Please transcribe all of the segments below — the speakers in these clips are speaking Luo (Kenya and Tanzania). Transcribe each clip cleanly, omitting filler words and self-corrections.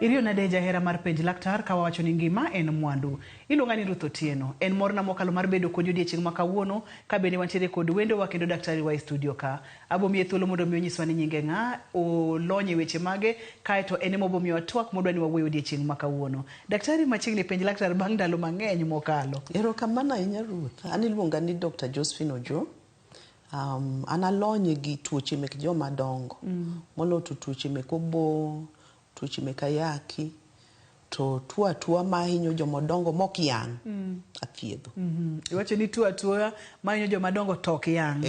Irio nade jahera mar penj laktar ka wacho ni ngima en mwandu. Iluonga ni Ruth Otieno. En morna mokalo mar bedo kod odiechieng' ma kawuono ka bende wantiere kod wendo wa kendo daktari wa e studio ka. Abomiye thuolo mondo mi onyiswa ni nyinge ng'a, olonye weche mage, kaeto ene mobomiyo twak modwa ni wawuoyo odiechieng' ma kawuono. Daktari machiegni penj laktar bang' ndalo mang'eny mokalo. Erokamano ahinya Ruth. An iluonga ni Dr. Josephine Ojo. An alonye gi tuoche mek joma dongo. Molo to tuoche mek obo, tuoche mek ayaki, to tuo ma hinyo joma dongo mok yang. Athiedho. Iwacho ni tuo ma hinyo joma dongo tok yang.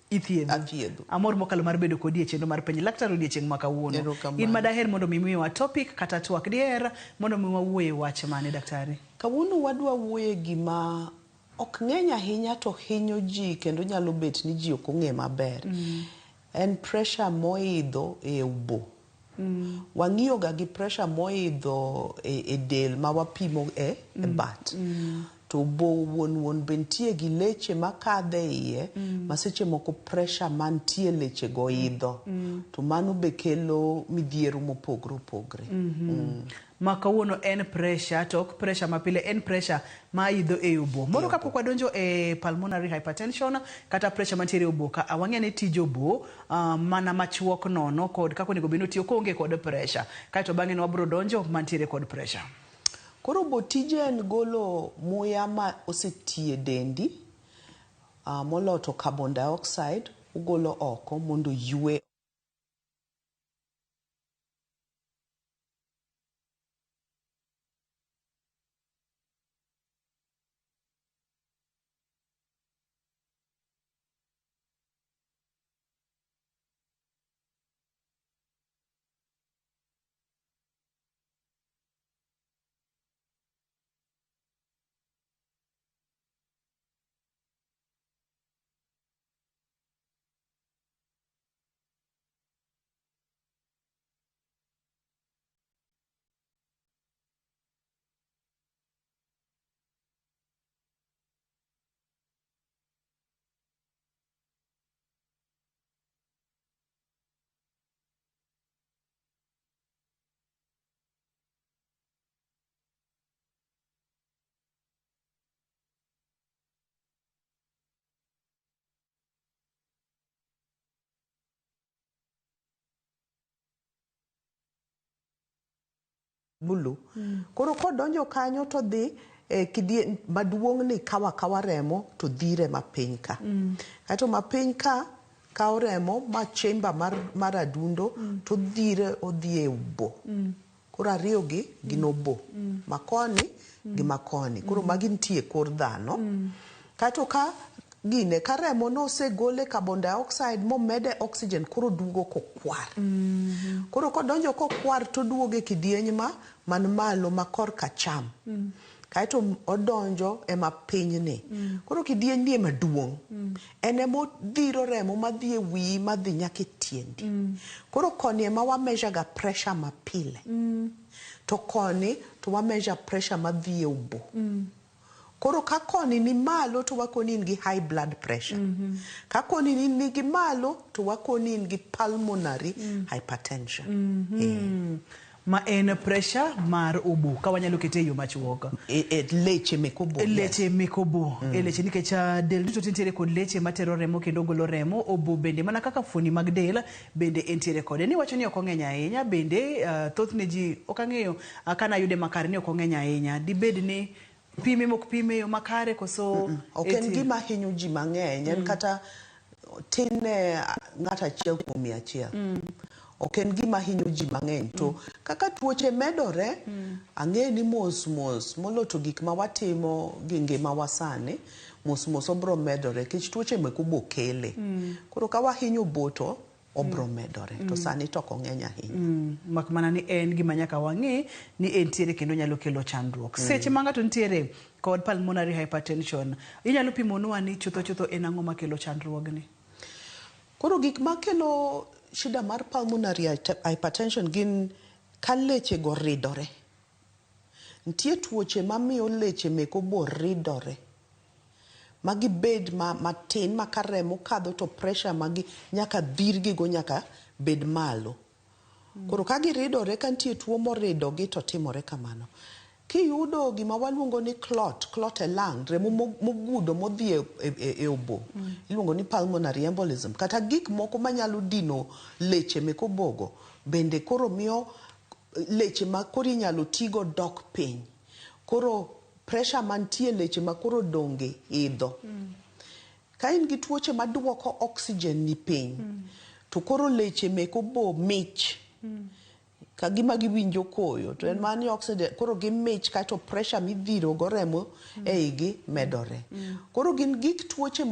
Ithiedho. Athiedho. Amor mokalo mar bedo kodi e chenro mar penj laktar odiechieng' ma kawuono. In madaher mondo miwa topic kata twak diher mondo miwa wuoye wach mane daktari. Kawuono wadwa wuoye gima ok ng'eny ahinya to hinyo ji kendo nyalo bet ni ji ok ong'e maber. En pressure moidho e ubo. Wang'iyo ga gi pressure moidho e del ma wapimo e bat. To ubo wuon bentie gi leche makadhe iye maseche moko pressure mantie leche go idho. To mano be kelo midhiero mopogre. Ma kawuono en pressure to ok pressure mapile, en pressure ma idho e ubo. Moro kapok wadonjo e pulmonary hypertension kata pressure mantiere e ubo ka awang'e ni tij obo mana machuok nono kod kako nego beno tiyo konge kod pressure. Kaeto bang'e no wabro donjo mantiere kod pressure. Koro obo tije en golo muya ma osetie dendi, moloto carbon dioxide, ugolo oko mondo yue. Bulu. Koro kodonjo kanyo to dhi kidie maduong' ni kawa remo to dhire mapiny ka. Kato mapiny ka kawo remo ma chamber mar adundo to dhire odhie ubo. Koro ariyo gi ginobo. Makoni gi makoni. Koro magi nitie kor dhano. Kato ka gine ka remo no segole carbon dioxide momede oxygen koro duogo kokwar. Koro kodonjo kokwar to duogo e kidieny man malo ma kor kacham. Kaeto odonjo e mapiny ni. Koro kidieny ni maduong'. Emo dhiro remo madhi e wiyi madhi nyaka e tiendi. Koro koni ema wa measure ga pressure mapile. To koni to wa measure pressure madhi e ubo. Koro ka koni ni malo to wakoni in gi high blood pressure. Ka koni ni gi malo to wakoni in gi pulmonary hypertension. Ma en pressure mar ubo ka wanyalo kete yo machuok. Leche mek obo. Leche mek obo. Leche nikech del duto tintiere kod leche matero remo kendo golo remo. Obo bende mana kaka fuoni mag del bende entiere kode. Ni wacho ni ok ong'eny ahinya bende thothne ji ok ang'eyo kana yude makare ni ok ong'eny ahinya. Dibed ni pime mok pime yo makare koso ok en gima hinyo ji mang'eny. En kata tin ng'ata achiel kuom 100. Ok en gima hinyo ji mang'eny. To kaka tuoche medore, ang'e ni mos moloto gik ma watimo gi ngima wasani, mos obro medore. Kech tuoche mek obo kele. Koro ka wahinyo obo to obro medore. To sani to ok ong'eny ahinya. Mak mana ni en gima nyaka wang'e ni entiere kendo nyalo kelo chandruok. Seche ma ng'ato nitiere kod pulmonary hypertension, inyalo pimonwa ni chutho en ang'o makelo chandruogni? Koro gik makelo shida mar pulmonary hypertension gin ka leche go ridore. Nitie tuoche mamiyo leche mek obo ridore. Magi bed matin ma ka remo kadho to pressure magi nyaka dhirgi go nyaka bed malo. Koro ka giridore ka nitie tuo moridogi to timore kamano. Kiyudo gima waluongo ni clot e lung, remo mogudo modhi e obo, iluongo ni pulmonary embolism, kata gik moko manyalo dino leche mek obogo, bende koro miyo leche ma koro inyalo tigo dok piny. Koro pressure mantie leche ma koro donge idho. Ka in gi tuoche maduoko oxygen ni piny, to koro leche mek obo mich. Ka gima giwinjo koyo, to en mani oxygen, koro gimich kato pressure midhiro go remo eigi medore. Koro gin gik tuoche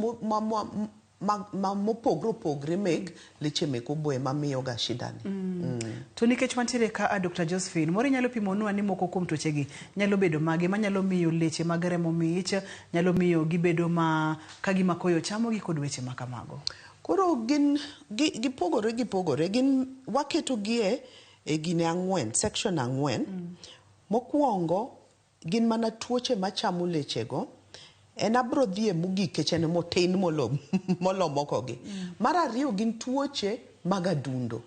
mopogre opogre mek leche mek obo ema miyo ga shida ni. To nikech mantiere ka Dr. Josephine, moro nyalo pimonwa ni moko kuom tuochegi nyalo bedo mage manyalo miyo leche mag remo mich, nyalo miyo gibedo ma ka gima koyo chamogi kod weche ma kamago. Koro gipogore gin waketo gie e gine 4, section 4. Mokwongo gin mana tuoche machamo lechego. En abro dhie mogik kechene motin molo mokogi. Mar ariyo gin tuoche mag adundo.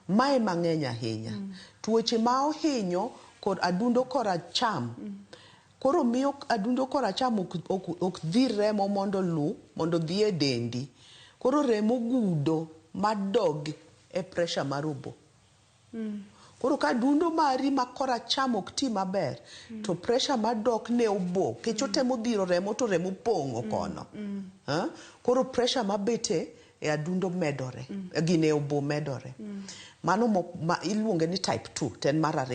Mae mang'eny ahinya. Tuoche ma ohinyo kod adundo koracham. Koro miyo adundo koracham ok dhi remo mondo dhi e dendi. Koro remo gudo madog e pressure mar obo. Koro ka adundo mari ma koracham ok ti maber, to pressure madok ne obo, kech otemo dhiro remo to remo pong'o kono. Koro pressure mabete e adundo medore, gine obo medore. Mano iluonge ni type 2, ten mar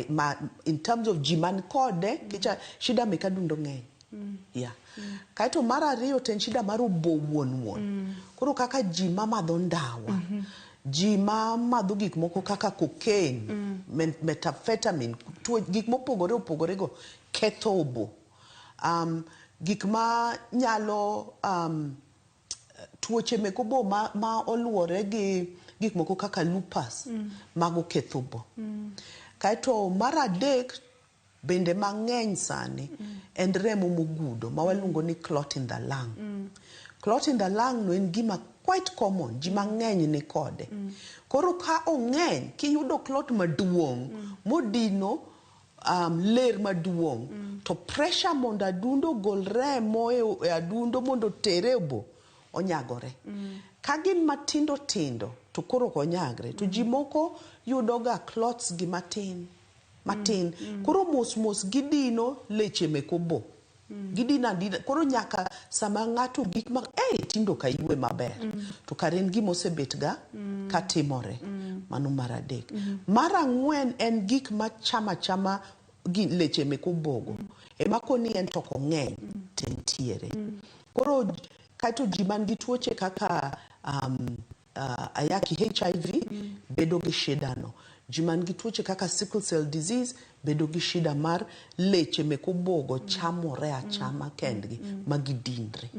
in terms of ji man kode, kecha shida mek adundo ng'eny. Kaeto mar ariyo ten shida mar obo wuon. Koro kaka ji mamadho ndawa, ji mamadho gik moko kaka cocaine, methamphetamine, gik mopogore opogore go ketho obo. Gik ma nyalo tuoche mek obo ma oluwore gi gik moko kaka lupus, mago ketho obo. Kaeto mar adek bende mang'eny sani en remo mogudo ma waluongo ni clot in the lung. Clot in the lung no en gima quite common, ji mang'eny ni kode. Koro ka ong'eny, kiyudo clot maduong' modino ler maduong', to pressure mondo adundo gol remo e adundo mondo tere obo onyagore. Ka gin matindo tindo to koro onyagre, to ji moko yudo ga clots gi matin. Koro mos gidino leche mek obo. Gidina koro nyaka sama ng'ato gik ma tindo ka iwe maber, to karen gima osebet ga katimore. Mano mar adek. Mar ang'wen en gik machama leche mek obogo. Ema koni en to kong'eny tentiere. Koro kaeto ji man gi tuoche kaka ayaki HIV bedo gi shida no. Ji man gi tuoche kaka sickle cell disease bedo gi shida mar leche mek obogo chamore achama kendgi magidinre.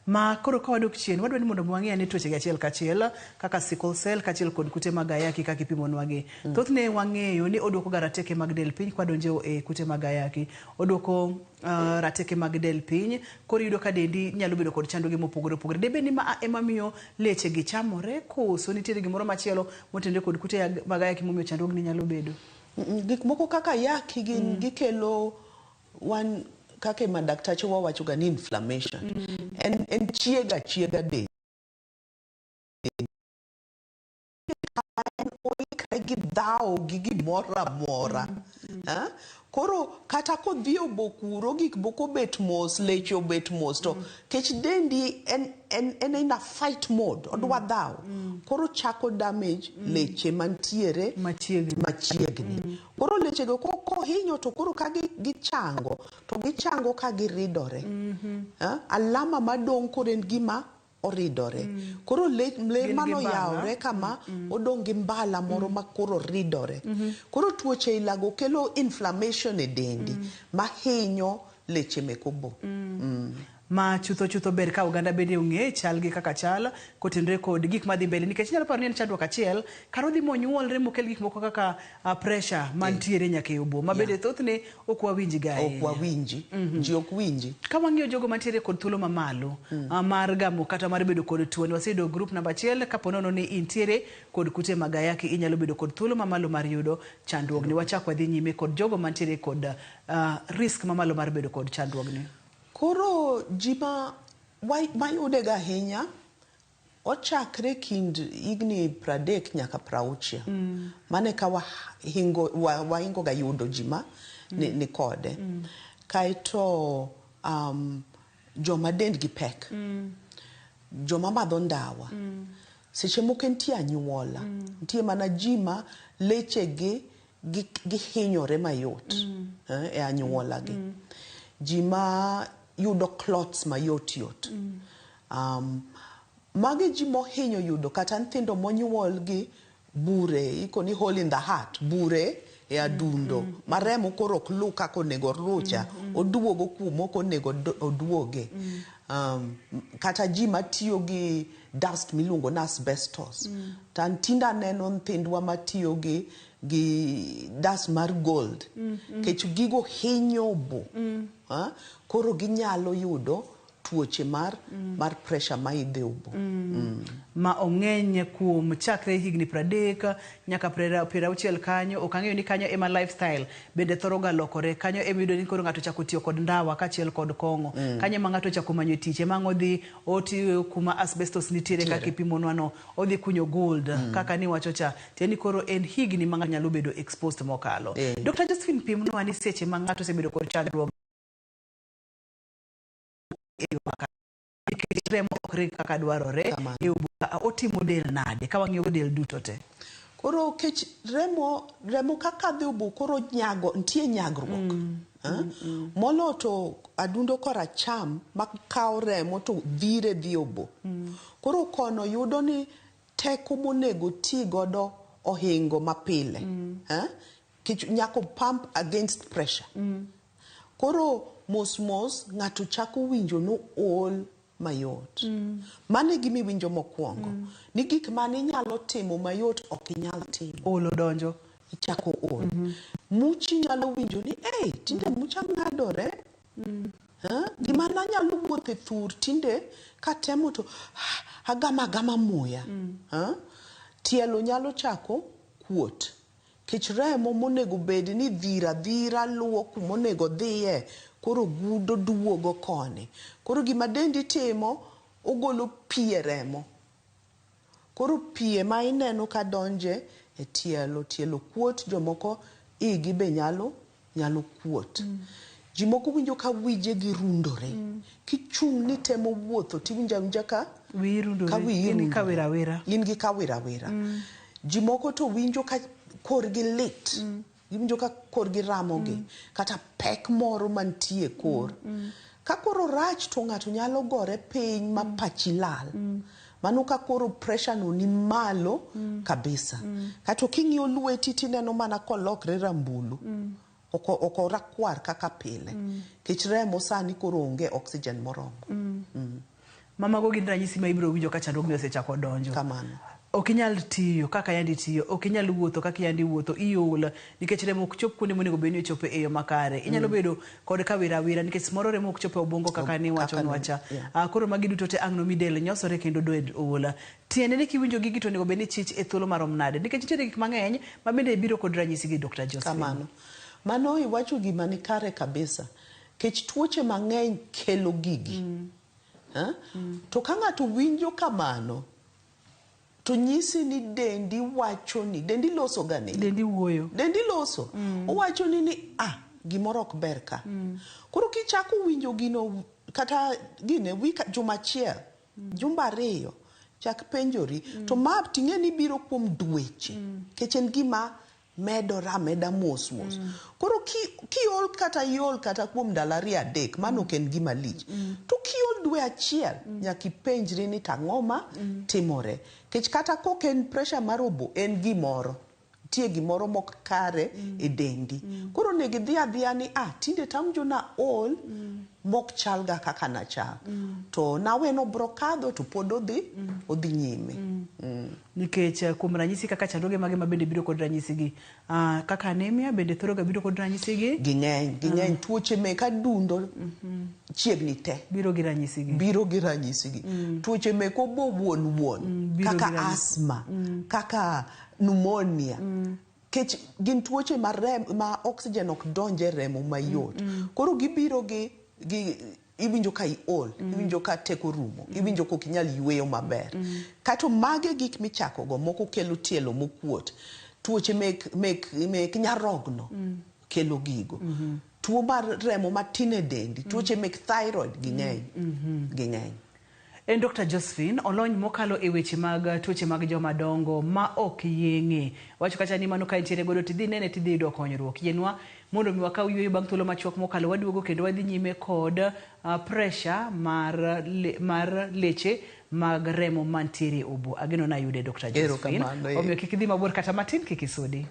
Ma koro ka wadok chien, wadwa ni mondo mwang'e ni tuoche achiel kachiel kaka sickle cell kachiel kod kute mag ayaki kaka ipimonwagi. Thothne wang'eyo ni oduoko ga rateke mag del piny kwa donjo e kute mag ayaki. Oduoko rateke mag del piny, koro yudo ka dendi nyalo bedo kod chandogi mopogore opogore. Debe ni ma ema miyo leche gi chamore koso nitiere gimoro machielo motende kod kute mag ayaki momiyo chandruogni nyalo bedo. Gik moko kaka ayaki gin gikelo kake madaktache wawacho ga ni inflammation. En chiega del. En oikre gi dhao gi gimora mora. Koro kata kodhi obo kuro gik moko bet mos, leche obet mos, to kech dendi en in a fight mode, odwa dhao. Koro chako damage leche mantiere machiegni. Koro leche go kohinyo to koro ka gichango, to gichango ka giridore. Alama madong' koro en gima oridore. Koro ler mano yawre kama odong' gi mbala moro ma koro ridore. Koro tuoche ilago kelo inflammation e dendi mahinyo leche mek obo. ma chutho ber ka oganda bende ong'e chal gi kaka chal kotenore kod gik madhi mbele nikech inyalo paro ni en chandruok achiel karo dhi monyuolre mokel gik moko kaka pressure mantiere nyaka e obo ma bende thothne ok wawinji ga ok wawinji ji ok winji ka wang'iyo jogo mantiere kod thuolo mamalo mar gamo kata mar bedo kod tuo ni waseyudo group namba 1 kapo nono ni intiere kod kute mag ayaki inyalo bedo kod thuolo mamalo mar yudo chandruogni. Wachak wadhi nyime kod jogo mantiere kod risk mamalo mar bedo kod chandruogni. Koro jima mayude ga ahinya ochakre kind higni 30 nyaka 60 mane ka wahingo ga yudo jima ni kode kaito joma dendgi pek joma madho ndawa seche moko nitie anyuola nitie mana jima lechegi gihinyore mayot e anyuola gi jima yudo clots mayot magi ji mohinyo yudo kata nyithindo monyuol gi bure iko ni hole in the heart bure e adundo maremo koro ok lu kaka onego rucha oduogo kumo konego oduoge kata ji matiyo gi dust miluongo na asbestos tan tinda neno nyithindwa matiyo gi dust mar gold kech gigo hinyo obo koro ginyalo yudo tuoche mar pressure ma idhe obo ma ong'eny kuom chakre higni 30 nyaka 60 kanyo ok ang'eyo ni kanyo ema lifestyle bende thoro ga lokore kanyo ema yudo ni koro ng'ato chako tiyo kod ndawa kachiel kod kong'o kanyo ma ng'ato chako manyo tich ema odhi oti kuma asbestos nitiere kaka ipimonwa no odhi kunyo gold kaka ni wacho cha tieni koro en higni ma ng'ato nyalo bedo exposed mokalo. Dr. Josephine pimnwa ni seche ma ng'ato osebedo kod chandruok remo okre kaka dwarore otimo del nade ka wang'iyo del duto te koro kech remo kaka dhi obo koro nitie nyagruok molo to adundo kora cham makawo remo to dhire dhi obo koro kono yudo ni teko monego ti godo ohingo mapile kech nyako pump against pressure koro mos ng'ato chako winjo no ol mayot mane gimi winjo mokwongo ni gik mane nyalo timo mayot ok inyal timo olo donjo ichako ol muchi nyalo winjo ni tinde mucha ng'adore gima nyalo wuothe thur tinde katemo to agama muya tielo nyalo chako kuot kech remo monego bed ni dhira luwo kumonego dhiye koro gudo duogo koni koro gima dendi timo ogolo pie remo koro pie ma ineno ka donje e tielo kuot jomoko igi be nyalo kuot jimoko winjo ka wije gi rundore kichung ni temo wuotho tiwinja ka in gi kawirawira jimoko to winjo ka korgi lit winjo ka korgi ramogi kata pek moro mantie kor ka koro rach to ng'ato nyalo gore piny ma pachi lal mano ka koro pressure no ni malo kabisa kata king'iyo lweti tineno mana kolokre rambulu oko rakwar kaka pile kech remo sani koro onge oxygen moromo mama go gin ranyisi ma ibiro winjo ka chandruogni osechako donjo kamano ok inyal tiyo kaka yandi tiyo ok inyal wuotho kaka yandi wuotho iol nikech remo ok chop kuonde monego bed ni ochopo e yo makare inyalo bedo kod kawirawira nikech moro remo ok chop e obongo kaka ni wacho nwacha koro magi duto te ang'no midel nyosore kendo doed ola tiende ni kiwinjo gigi to onego bed ni chich e thuolo marom nade nikech nitiere gik mang'eny ma bende biro kod ranyisi gi Dr. Josephine kamano mano iwacho gima ni kare kabisa kech tuoche mang'eny kelo gigi to ka ng'ato winjo kamano to nyisi ni dendi wacho ni dendi loso gani dendi wuoyo dendi loso owacho ni gimoro ok ber ka koro kichako winjo gino kata gine wika juma chiel jumba riyo chak penjori to ma ting'e ni biro kuom dweche kech en gima meda mos koro kiol kata kuom ndalo 2-3 mano ok en gima lich to kiol dwe achiel nyaka ipenjri ni tang'oma timore kech kata kok en pressure mar obo en gimoro tie gimoro mok kare e dendi. Koro ne gidhi adhiya ni tinde tawinjo na ol mok chalga kaka na chal. To naweno bro kadho to pod odhi nyime. Nikech kuom ranyisi kaka chandruoge mage ma bende biro kod ranyisi gi kaka anemia bende thoro ga biro kod ranyisi gi ging'eny tuoche mek adundo chiegni te biro gi ranyisi gi tuoche mek obo wuon kaka asthma kaka pneumonia kech gin tuoche ma oxygen ok donje remo mayot koro gibiro gi iwinjo ka iol iwinjo ka teko rumo iwinjo ka inyal yweyo maber kato mage gik michako go moko kelo tielo mokuot tuoche mek nyarogno kelo gigo tuo mar remo matin e dendi tuoche mek thyroid ging'eny Dr. Josephine olony mokalo e weche mag tuoche mag joma dongo ma ok yeng'e wacho kacha ni mano ka entiere godo tidhi nene tidhi yudo konyruok yenwa mondo mi wakaw yweyo bang' thuolo machuok mokalo waduogo kendo wadhi nyime kod pressure mar leche mag remo mantiere obo ageno na yude Dr. Josephine omiyo kik idhi mabor kata matin kik isudi.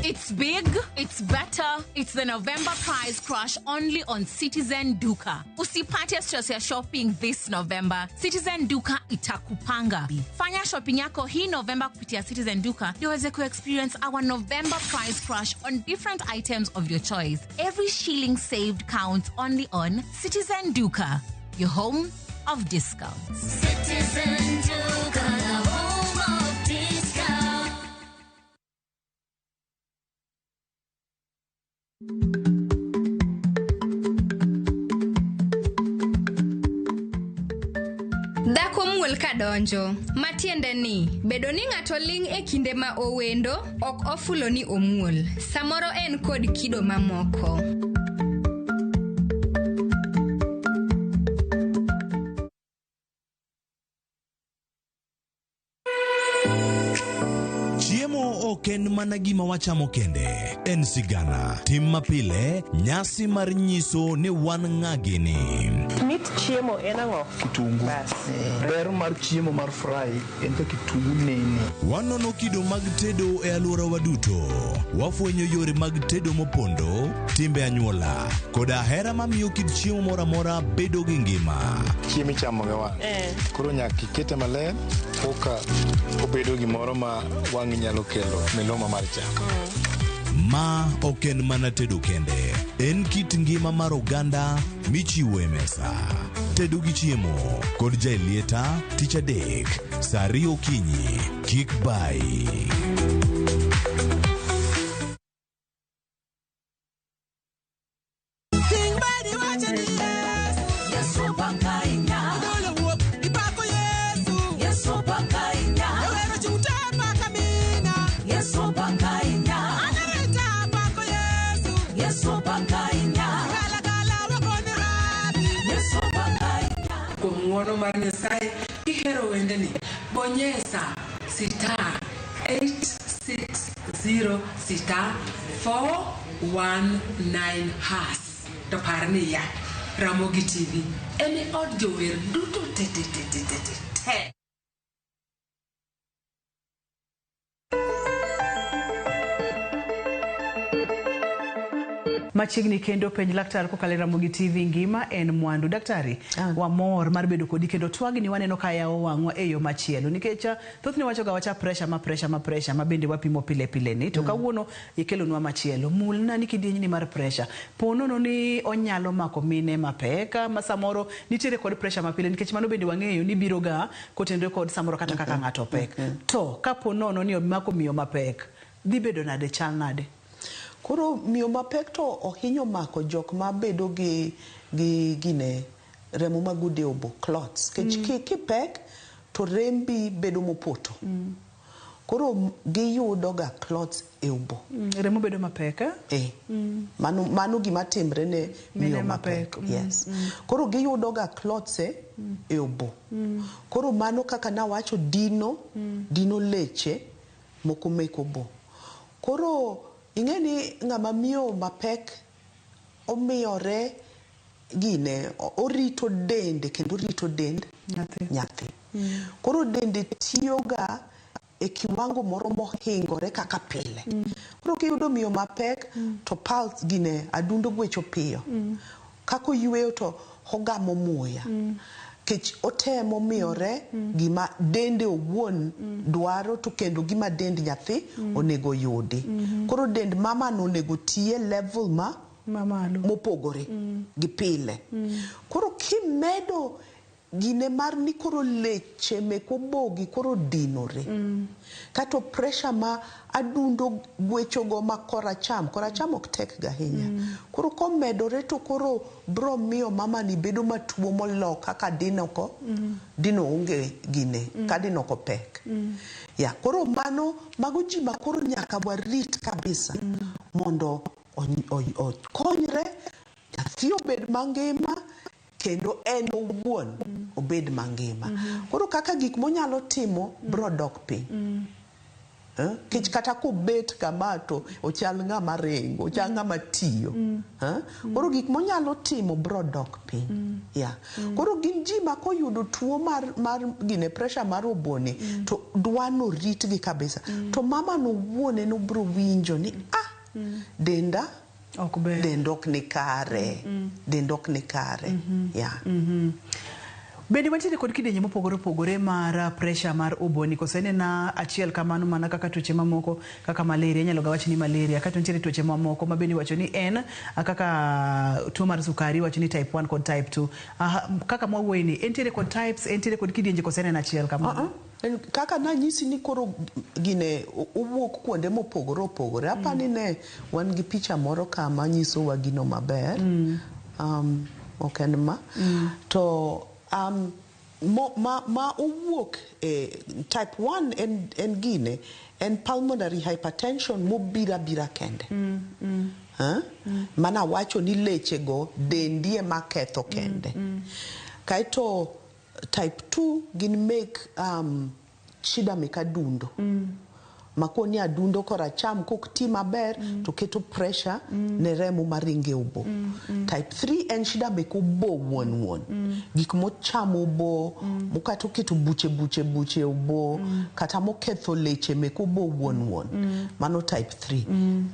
It's big, it's better, it's the November prize crush only on Citizen Duka. Usipate stress ya shopping this November. Citizen Duka itakupanga. Fanya shopping yako hii November kupitia Citizen Duka ndio uweze experience our November prize crush on different items of your choice. Every shilling saved counts only on Citizen Duka, your home of discounts. Citizen Duka, the home of discounts. Dhako muol kadonjo matiende ni bedo ni ng'ato ling' e kinde ma owendo ok ofulo ni omuol samoro en kod kido mamoko. Oken mana gima wachamo kende, en sigana, tim mapile, nyasi mar nyiso ni wan ng'agini. Mit chiemo en ang'o? Kitungu. Ber mar chiemo mar fry en ka kitungu nene. Wanono kido mag tedo e alworawa duto. Wafwenyo yore mag tedo mopondo, timbe anyuola, koda hera mamiyo kit chiemo moro amora bedo gi ngima. Chiemo ichamo ga wang'. Koro nyaka ikete maler koka obedo gimoro ma wang' nyalo kelo miloma mar chak. Ma ok en mana tedo kende, en kit ngima mar oganda michiwo e mesa. Tedo gi chiemo kod jailieta tich adek saa 2 okinyi, kik bai. Bonyeza star 860 star 419 has to parni ya Ramogi TV eni od jower duto te. Machiegni kendo penj laktar kokalo Ramogi TV ngima en mwandu. Daktari wamor mar bedo kodi kendo twagni waneno ka yawo wang'wa e yo machielo nikech thothne wachoga wacha pressure ma bende wapimo pile ni to kawuono ikelonwa machielo mulna ni kidieny ni mar pressure ponono ni onyalo mako mine mapeka ma samoro nitiere kod pressure mapile nikech mano bende wang'eyo ni biro ga kotendre kod samoro kata kaka ng'ato pek to kaponono ni omako miyo mapek dhi bedo nade chal nade? Koro miyo mapek to ohinyo mako jok ma bedo gi gine remo magude obo clots kipek to rembi bedo mopoto koro giyudo ga clots e obo remo bedo mapek mano gima timre ne miyo mapek yes koro giyudo ga clots e obo koro mano kaka nawacho dino leche moko mek obo koro ingeni ngama miyo mapek omiyore gine orito dende kendo orito dend nyathi. Koro dende tiyoga e kiwango moro mohingore kaka pile. Koro kiyudo miyo mapek to pulse gine adundo gwecho piyo. Kako yueyo to hogamo muya. Kech otemo miyore gima dende owuon dwaro to kendo gima dend nyathi onego yudi. Koro dend mama no onego tiye level mamalo mopogore gi pile. Koro kimedo gine mar ni koro leche meko bogi koro dinore. Kato pressure ma adundo gwecho go ma koracham ok tek gahinya. Koro komedore to koro bro miyo mama ni bedo matuo molo kaka dino onge gine ka dino ko pek. Ya koro mano mago ji ma koro nyaka warit kabisa mondo okonyre nyathi obed mangima kendo en owuon obed mangima. Koro kaka gik monyalo timo bro dok piny. Kech kata kobet kama to ochal ng'ama rengo, ochal ng'ama tiyo. Koro gik monyalo timo bro dok piny. Koro gin ji ma koyudo tuo mar gine pressure mar obone to dwano ritgi kabisa. To mama no wuone no bro winjo ni denda dendok ni kare. Dendok ni kare. Bende wantiere kod kidenye mopogore mar pressure mar oboni koso en na achiel kamano mana kaka tuoche mamoko kaka malaria nyalo ga wacho ni malaria kata nitiere tuoche mamoko ma bende wacho ni en kaka tuo mar sukari wacho ni type 1 kod type 2 kaka mwawuoyi ni entiere kod types entiere kod kidenje koso en achiel kamano. Kaka na nyisi ni koro gine owuok kuonde mopogore apani ne wan gi picha moro kama nyiso wa gino maber. Okay ma to ma owuok type 1 en gine en pulmonary hypertension mobira kende. Mana wacho ni leche go dendie maketho kende. Kaito type 2 gin make shida mek adundo. Makoni adundo koracham kok ti maber to keto pressure ne remo maringe obo. Type 3 en shida mek obo wuon. Gik mochamo obo, mokato keto buche obo, kata moketho leche mek obo wuon. Mano type 3.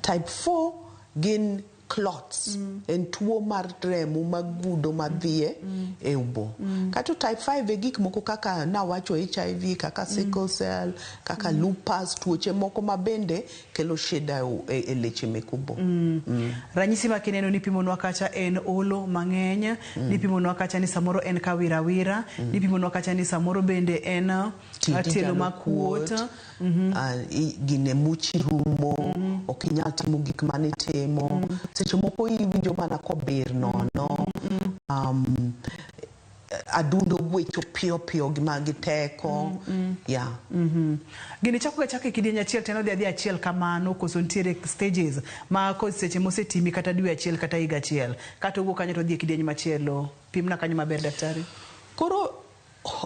Type 4 gin clots en tuo mar remo magudo madhie e ubo. Kato type 5 e gik moko kaka na wacho HIV, kaka sickle cell, kaka lupus, tuoche moko mabende kelo shida e leche mek ubo. Ranyisi ma kineno ni pimonwa kacha en olo mang'eny, ni pimonwa kacha ni samoro en kawirawira, ni pimonwa kacha ni samoro bende en tielo makuot. Gine muchi rumo, okinyal timo gik mane timo. Seche moko iwinjo mana kobir nono. Adundo gwecho piyo gima giteko. Gini chako kidieny achiel teno dhi achiel kamano koso ntiere stages ma ko seche mosetimi kata dwe achiel kata higa achiel kata owuok kanyo to dhi kidieny machielo. Pimna kanyo maber daktari. Koro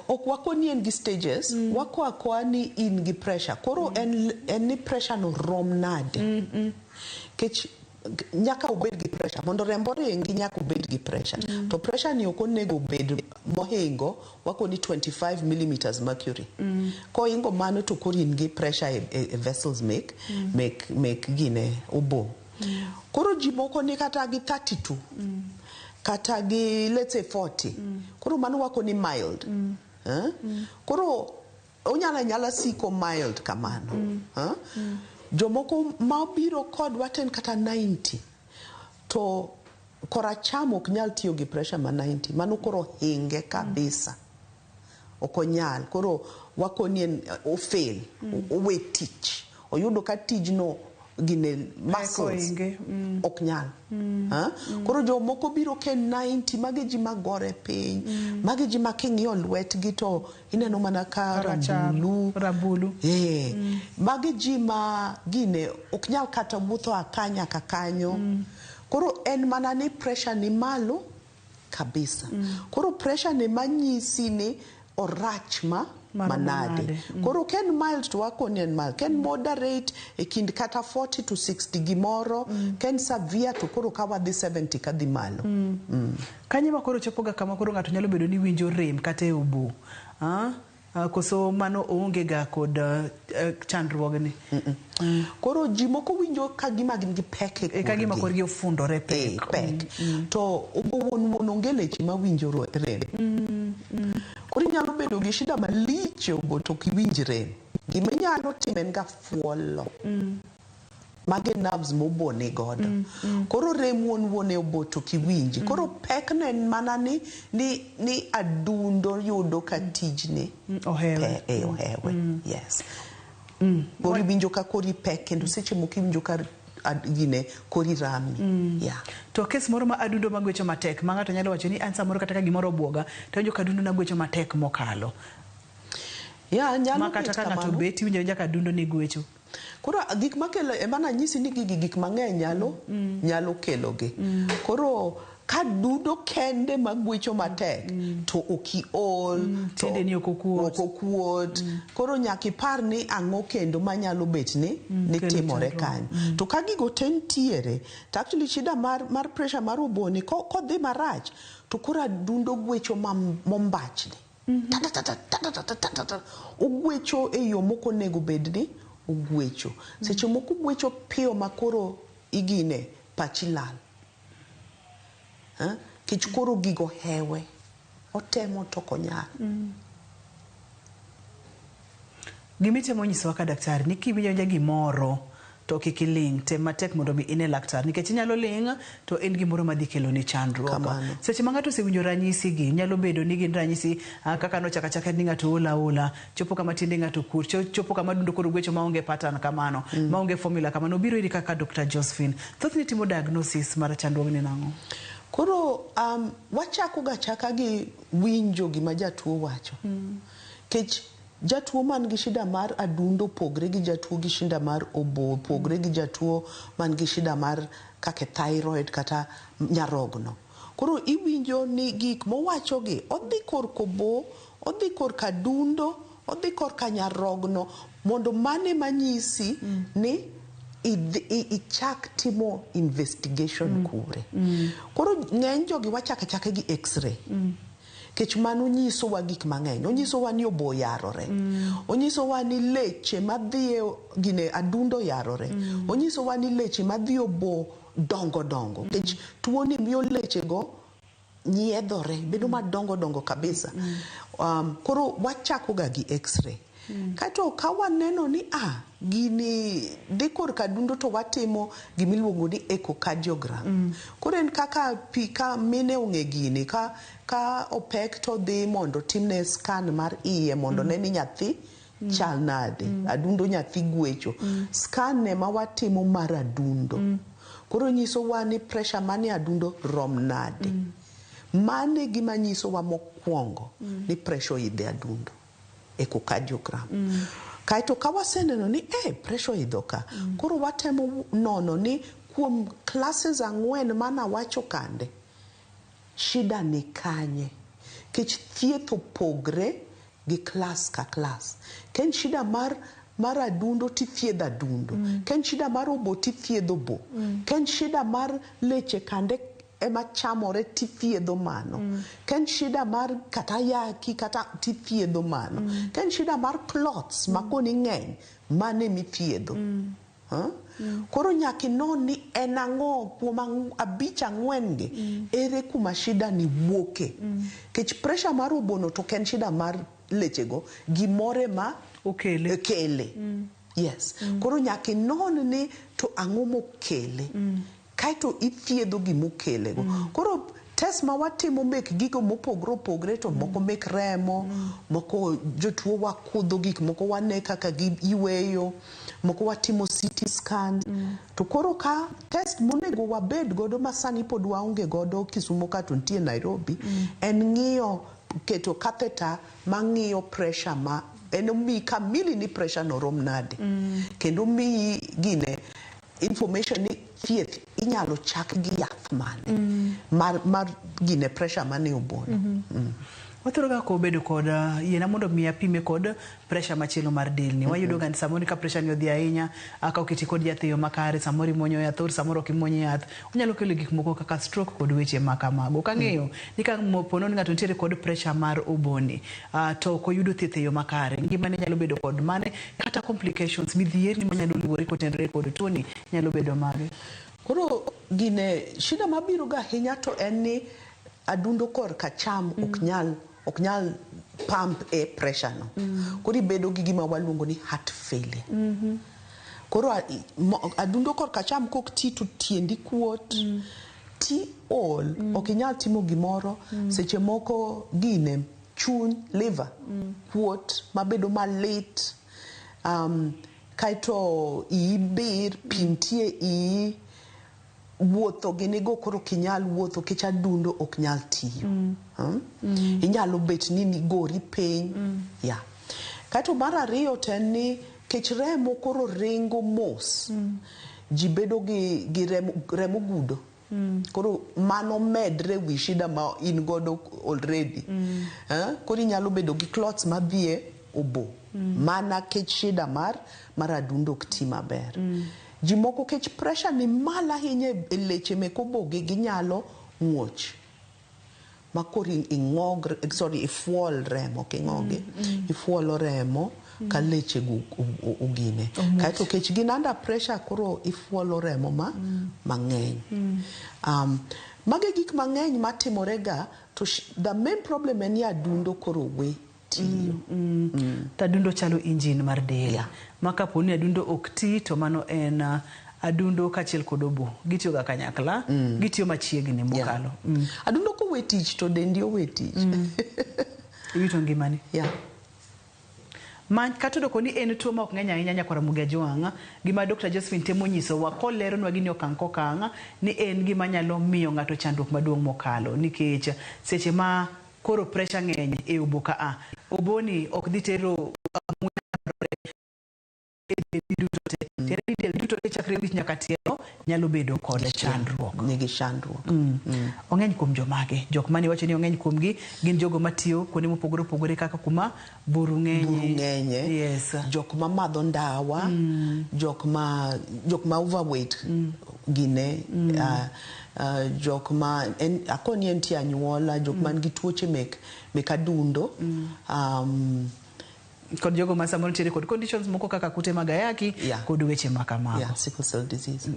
ok wakoni en gi stages, wako ni in gi pressure. Koro en ni pressure no rom nade. Kech nyaka obed gi pressure mondo rembo ringi nyaka obed gi pressure. To pressure ni ok onego obed mohingo wako ni 25 mm mercury. Ko ingo mano to koro in gi pressure e vessels make gine obo. Koro ji moko ni kata gi 32. Kata gi let's say 40. Koro mano wako ni mild. Koro onyala siko mild kamano. Jomoko ma biro kod waten kata 90 to koracham ok nyal tiyo gi pressure ma 90. Mano koro hinge kabisa. Okonyal. Koro wako ni ofail. Owe tich. Oyudo ka tijno gine muscles ok nyal. Koro jomoko biro ke 90 mage ji magore piny. Mage ji making'iyo lwetgi to ineno mana ka rambulu. Mage ji ma gine ok nyal kata wuotho akanya kakanyo. Koro en mana ni pressure ni malo kabisa. Koro pressure ni manyisi ni orach manade. Koro ken mild to wakoni en mild, ken moderate e kind kata 40 to 60 gimoro, ken severe to koro kawa di 70 kadhi malo. Kanye ma koro chopoga kama koro ng'ato nyalo bedo ni winjo rem kata e obo. Koso mano onge ga kod chandruogni. Koro ji moko winjo ka gima gin gi pek e ka gima koro ofundore pek. To obo won onge leche ma winjo rem. Koro nyalo bedo gi shida malich e obo to kiwinj rem. Gima nyalo timen ga fuolo. Mage nerves mobone godo. Koro rem won e obo to kiwinji. Koro pek ne mana ni adundo yudo ka tijni. Ohewe. Ohewe. Yes. Kori winjo ka kori pek kendo seche moko winjo ka gine kori rami. Yeah. To kes moro ma adundo magwecho matek, ma ng'ato nyalo wacho ni an samoro kata ka gimoro buoga, to winjo ka adundo na gwecho matek mokalo. Yeah, nyalo ma kata ka ng'ato beti winjo ka adundo ni gwecho. Koro gik makelo emana nyisi ni gik mang'eny nyalo kelo gi. Koro ka dudo kende magwecho matek to okiol tende ni okokuot. Koro nyaki par ni ang'o kendo manyalo bet ni timore kanyo. To ka gigo tentiere, to actually shida mar pressure mar oboni kodhi marach to koro adundo gwecho mombachni. Ogwecho e yo moko nego bedni ogwecho. Seche moko gwecho piyo makoro igine pachilal. Kech koro gigo hewe. Otemo to konyal. Gimitemo nyisowa ka daktari ni kiwinjo gimoro to kikiling tem matek mondo mi ine laktar nikech inyalo ling to en gimoro madhi kelo ni chandruok. Seche ma ng'ato osewinjo ranyisi gi nyalo bedo ni gin ranyisi kaka no chaka ni ng'ato ola chopo kama tiende ng'ato kur chopo kama dundo koro gwecho maonge pattern kamano maonge formula kamano biro iri kaka Dr. Josephine. Thothni timo diagnosis mar chandruok ni nang'o? Koro wachako ga chaka gi winjo gima jatuo wacho. Kech jatuo man gi shida mar adundo pogre gi jatuo gi shida mar obo, pogre gi jatuo man gi shida mar kake thyroid kata nyarogno. Koro iwinjo ni gik mowacho gi odhi kor kobo, odhi kor kadundo, odhi kor kanyarogno mondo mane manyisi ni ichak timo investigation kure. Koro ng'eny jogi wachaka gi x-ray. Kech mano nyiso wa gik mang'eny. Onyiso wa ni obo yarore. Onyiso wa ni leche madhie gine adundo yarore. Onyiso wa ni leche madhie obo dongo. Kech tuo ni miyo leche go nyiedhore, bedo madongo kabisa. Koro wachako ga gi x-ray. Kato kawaneno ni gini dhi kor kadundo to watimo gimiluongo ni echocardiogram. Koro en kaka pika mine ong'e gini ka opek to dhi mondo timne scan mar iye mondo neni nyathi chal nade. Adundo nyathi gwecho. Scan ne ma watimo mar adundo. Koro nyiso wa ni pressure mane adundo rom nade. Mane gima nyiso wa mokwongo ni pressure idhe adundo. Echocardiogram. Kaito kawaseneno ni pressure idho ka. Koro watemo nono ni kuom classes 4 mana wacho kande. Shida ni kanye. Kech thieth opogre gi class ka class. Ken shida mar adundo ti thiedho adundo. Ken shida mar obo ti thiedho obo. Ken shida mar leche kande ema chamore ti thiedho mano. Ken shida mar kata yaki kata ti thiedho mano. Ken shida mar clots makoni ng'eny mane mi thiedho. Koro nyaki non ni en ang'o kuom 5-4 gi ere kuma shida ni wuoke. Kech pressure mar obono to ken shida mar lechego gimore ma okele. Yes. Koro nyaki non ni to ang'o mokele. Kaito ithiedho gimokele go. Koro test ma watimo mek gigo mopogre to moko mek remo, moko jotuo wakudho gik moko wane kaka giweyo, moko watimo CT scan. To koro ka test monego wabed godo masani pod waonge godo Kisumo ka tuntie Nairobi en ng'iyo keto catheter mang'iyo pressure ma en mi kamili ni pressure no rom nade. Kendo mi gine information ni thieth inyalo chak gi yath mane mar gine pressure mane obono. Wathoro ko bedo kod yena mondo mi apime kod pressure machielo mar del ni. Wayudo ga samoro ka pressure ni odhi ahinya, aka oketi kod yath yo makare, samoro imonyo yath, samoro ok imonyo yath, onyalo kelo gik moko kaka stroke kod weche makamago. Kang'eyo ni ka pono ni ng'ato nitiere kod pressure mar oboni, to ko yudo thieth yo makare, ngima ne nyalo bedo kod mane kata complications midhier ni manyalo luwore kotenore kod tuoni nyalo bedo mage. Koro gine shida mabiro ga hinya to en ni adundo kor ka cham ok nyal pump pressure no. Koro ibedo gi gima waluongo ni heart failure. Koro adundo kor ka cham kok ti to tiendi kuot, ti ol, ok inyal timo gimoro, seche moko gine chuny, liver, kuot mabedo malit, kaito ibir, pintie wuotho ginego koro kinyal wuotho kech adundo ok nyal tiyo. Inyalo bet ni gori piny. Kaito mar ariyo ten ni kech remo koro ringo mos, ji bedo gi remo gudo. Koro mano medre wi shida ma in godo already. Koro inyalo bedo gi clots mabie obo. Mana kech shida mar adundo ok ti maber. Ji moko kech pressure ni mala hinye leche meko boge ginyalo muoch. Makori ifuol remo king'oge. Ifuolo remo ka leche ugine. Kaito kech gin under pressure koro ifuolo remo mang'eny. Mage gik mang'eny matimorega to the main problem en ni adundo koro we tiyo. Adundo chalo engine mar del. Maka poni adundo ok ti to mano en adundo kachiel kod obo. Gitiyo ga kanyakla, gitiyo machiegni mokalo. Adundo ko we tich to dendi o we tich. Iwito ngimani. Man katudo koni en tuo ma ok ng'eny ahinya nyakwara muga jwang', gima Dr. Josephine temo nyiso wa koleronwa gini okang' kokang' ni en gima nyalo miyo ng'ato chandruok maduong' mokalo nikech seche ma koro pressure ng'eny e obo ka oboni ok dhi tero duto te chakre wich nyaka tielo nyalo bedo kod chandruok. Nigi chandruok. Ong'eny kuom jomage. Jok mane wacho ni ong'eny kuom gi gin jogo matiyo kuonde mopogore opogore kaka kuma buru ng'enye. Yes. Jok ma madho ndawa, jok ma overweight gine, jok ma akoni entie anyuola, jok man gi tuoche mek adundo, kod jogo ma samoro nitiere kod conditions moko kaka kute mag ayaki kod weche makamago. Sickle cell disease.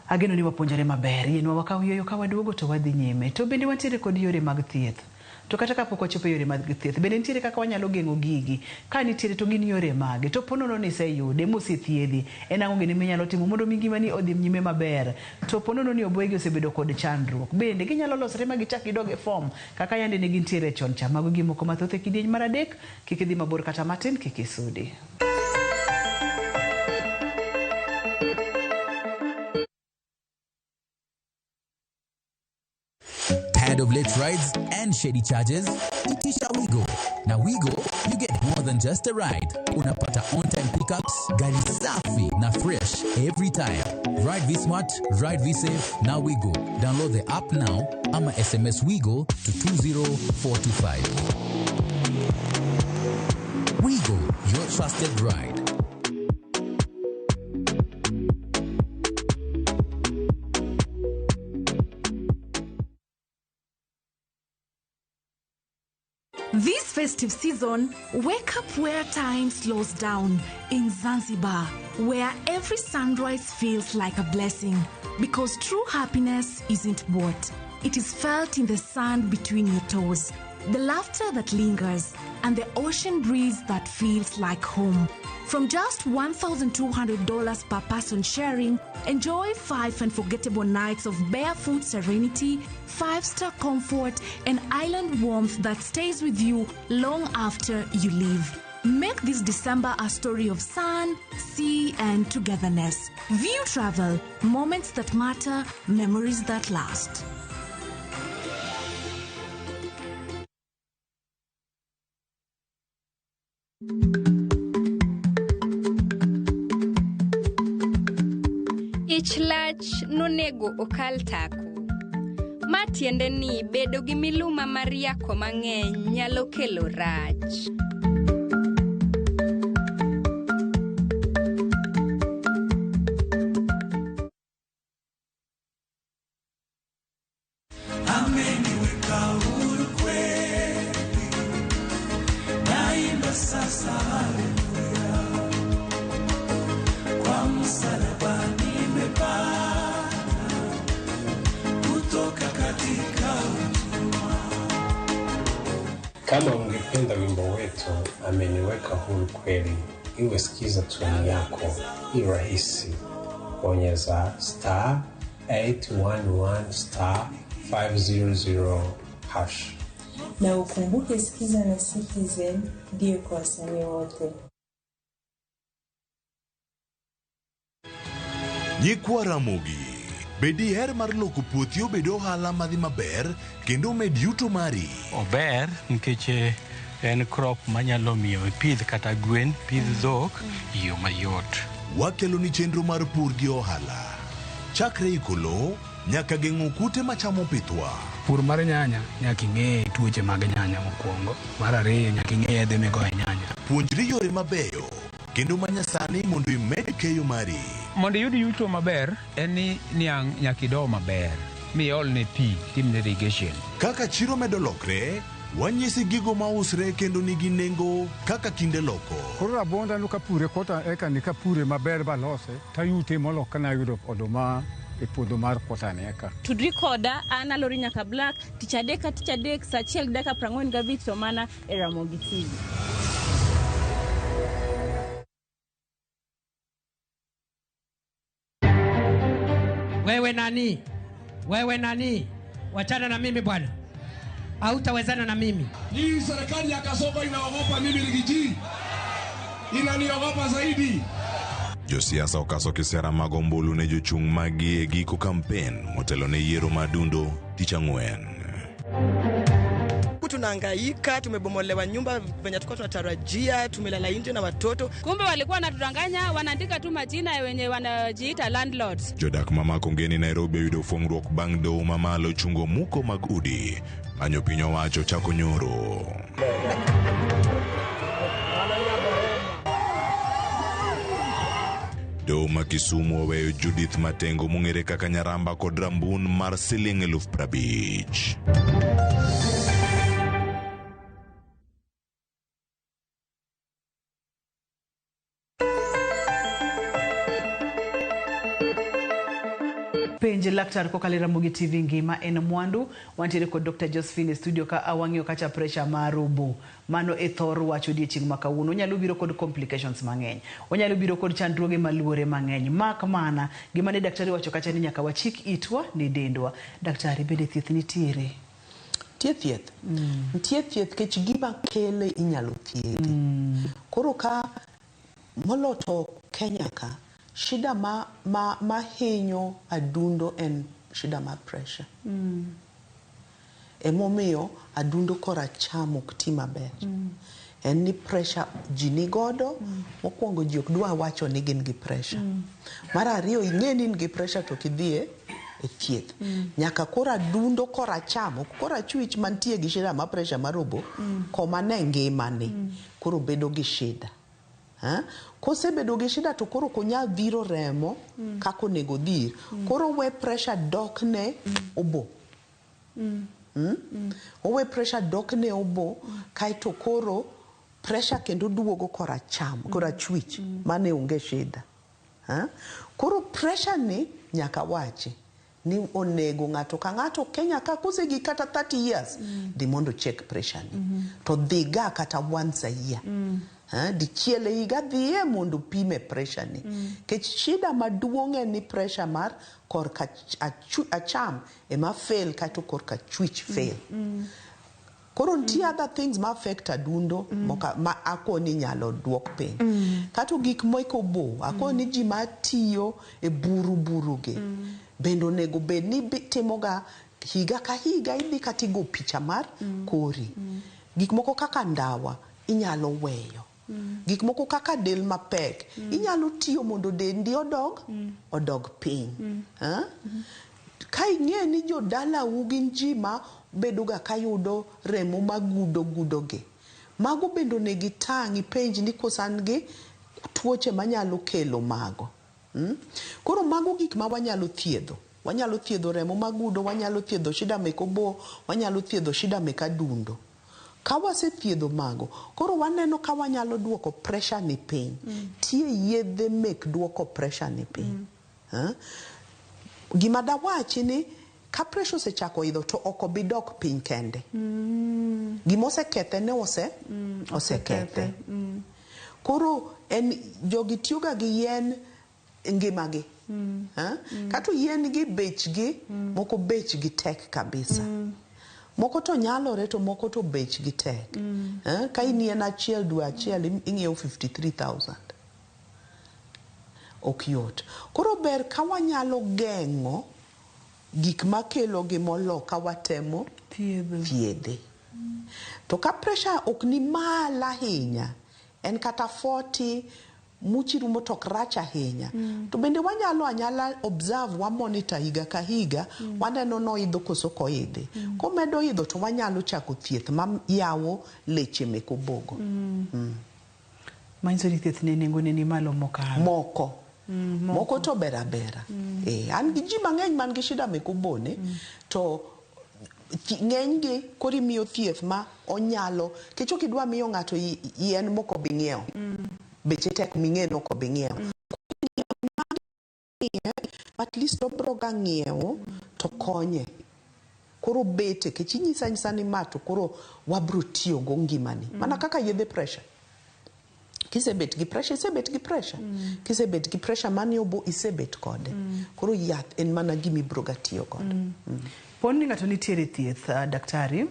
Ageno ni wapuonjore maber, yenwa wakaw yoyo ka waduogo to wadhi nyime. To bende wantiere kod yore mag thieth. To kata kapok wachopo yore mag thieth, bende nitiere kaka wanyalo geng'o gigi. Ka nitiere to gin yore mage. To ponono ni iseyude mosithiedhi, en ang'o gini minyalo timo mondo mi ngimani odhi nyime maber. To ponono ni oboyegi osebedo kod chandruok. Bende ginyalo losore ma gichak gidog e form kaka yande ne gintiere chon cha. Mago gimoko mathoth e kidieny mar adek, kik idhi mabor kata matin, kik isudi. Tired of late rides and shady charges? Itisha Wigo. Now Wigo, you get more than just a ride. Unapata on-time pickups, gari safi na fresh every time. Ride V-Smart, ride V-Safe, now Wigo. Download the app now, ama SMS Wigo to 20425. Wigo, your trusted ride. This festive season, wake up where time slows down in Zanzibar, where every sunrise feels like a blessing. Because true happiness isn't bought. It is felt in the sand between your toes, the laughter that lingers, and the ocean breeze that feels like home. From just $1,200 per person sharing, enjoy 5 unforgettable nights of barefoot serenity, 5-star comfort, and island warmth that stays with you long after you leave. Make this December a story of sun, sea, and togetherness. View Travel, moments that matter, memories that last. Ich lach nonego okal tako. Matiende ni bedo gi miluma mar yako mang'eny nyalo kelo rach. Kama ungependa wimbo wetu ameniweka huru kweli, iwe sikiza tuni yako, ni rahisi. Bonyeza *811*500#. Na ukumbuke sikiza na Citizen ndio kwa wasanii wote. Nyikwa Ramogi, bedi her mar loko puothi obedo ohala madhi maber kendo med yuto mari. Ober nikech en crop manyalo miyo ipidh kata gwen, pidh dhok iyo mayot. Wakelo ni chenro mar pur gi ohala. Chakre ikolo nyaka geng'o kute machamo pithwa. Pur mar nyanya nyaka ing'e tuoche mag nyanya mokwongo. Mar ariyo nyaka ing'e yedhe migoyo nyanya. Puonjri yore mabeyo kendo manyasani mondo imed keyo mari. Mondo yud yuto maber en ni niang' nyaka ido maber miol ne pi timne irrigation. Kaka chiro medo lokre, wanyisi gigo mausre kendo nigi nengo kaka kinde loko. Koro rabonda nuka pure kota eka nika pure maber balose tayute molok kana yudo oduma e puodho mar kota eka. Tudri koda ana lori nyaka Black Ticha Dek sa 1:45 to mana e Ramogi TV. Wewe nani? Wachana na mimi bwana. Hautawezana na mimi. Hii serikali ya Kasongo inaogopa mimi Rigiji. Inaniogopa zaidi. Josiasa okaso kisera mag ombulu ne jochung' magi e giko kampen motelo ne yiero madundo Tich Ang'wen. Tunahangaika, tumebomolewa nyumba venye tulikuwa tunatarajia, tumelala nje na watoto. Kumbe walikuwa wanatudanganya, wanaandika tu majina wenye wanajiita landlords. Jodak mamako ngeni Nairobi yudo fungruok bang' doho mamalo chungo muko mag udi. Manyo piny owacho chako nyoro. Doho ma Kisumu oweyo Judith Matengo mong'ere kaka Nyaramba kod rambun mar Sh50,000. Penj laktar kokale Ramogi TV ngima en mwandu. Wantiere kod Dr. Josephine studio ka awang'io kacha pressure marubo. Mano e thor wacho odiechieng' ma kawuono. Onyalo biro kod complications mang'eny. Onyalo biro kod chandruoge maluore mang'eny. Mak mana gima ne daktari wacho kacha ni nyaka wachik itwa ni dendwa. Daktari bende thieth nitiere? Thieth. Nitie thieth kech gima kele inyalo thiedhi. Koro ka moloto Kenya ka shida ma hinyo adundo en shida mar pressure. Emomiyo adundo koracham ok ti maber. En ni pressure ji ni godo, mokwongo ji ok dwa wacho ni gin gi pressure. Mar ariyo ing'e ni in gi pressure to kidhie e thieth. Nyaka koro adundo koracham, ok korachwich mantie gi shida mar pressure marobo, koma ne ngimani koro bedo gi shida. Kosebedo gi shida to koro konya dhiro remo kako nego dhir. Koro we pressure dok ne obo. Owe pressure dok ne obo kaito koro pressure kendo duogo koracham, korachwich mane onge shida. Koro pressure ni nyaka wachi ni onego ng'ato ka ng'ato Kenya ka kosegi kata 30 years di mondo check pressure ni. To dhiga kata once a year. Dichiele higa dhiye mondo pime pressure ni. Kech shida maduong' en ni pressure mar korka acham ema fail kato korka chwich fail. Koro nitie other things ma affect adundo ma akoni nyalo duok piny. Kato gik moko bo akoni ji matiyo e buru ge. Bendo nego bed ni timoga higa ka higa idhi katigo picha mar kori. Gik moko kaka ndawa inyalo weyo. Gik moko kaka del mapek inyalo tiyo mondo dendi odog piny. ka ing'e ni jodala ugin ji ma bedoga ka yudo remo magudogi, mago bendo negi tang' ipenj ni kosan gi tuoche manyalo kelo mago. Koro mago gik ma wanyalo thiedho remo magudo, wanyalo thiedho shida mek obo, wanyalo thiedho shida mek adundo. Ka wasethiedho mago, koro waneno ka wanyalo duoko pressure ni piny. Tie yedhe mek duoko pressure ni piny. Gima dawachi ni ka pressure osechako idho to ok obi dok piny kende. Gima osekethe ne osekethe. Koro jogi tiyoga gi yien ngimagi. Kato yien gi bechgi, moko bechgi tek kabisa. Moko to nyalore to moko to bechgi tek. Ka in yien achiel dwe achiel ing'iewo 53,000. Ok yot. Koro ber ka wanyalo geng'o gik makelo gi molo ka watemo thiedhe. To ka pressure ok ni malo ahinya, en kata 40 muchirumo tok rach ahinya, to bende anyala observe, wa monitor higa ka higa, waneno no idho koso ko idhi. Komedo idho to wanyalo chako thieth ma yawo leche mek obogo. Manyiso ni thieth ne nengo ne ni malo mokalo. Moko to bera. An gi ji mang'eny man gi shida mek obone, to ng'eny gi kori miyo thieth ma onyalo, kicho kidwa miyo ng'ato yien moko bing'iew. Beche tek ming'e no ko bing'iew. At least obroga ng'iewo to konye. Koro bete ke chinyisa ni mato koro wabro tiyo go ngimani. Mana kaka yedhe pressure. Kisebet gi pressure, isebet gi pressure. Kisebet gi pressure mani obo isebet kode. Koro yath en mana gimi broga tiyo kode. Poni ng'ato nitiere thieth, daktari,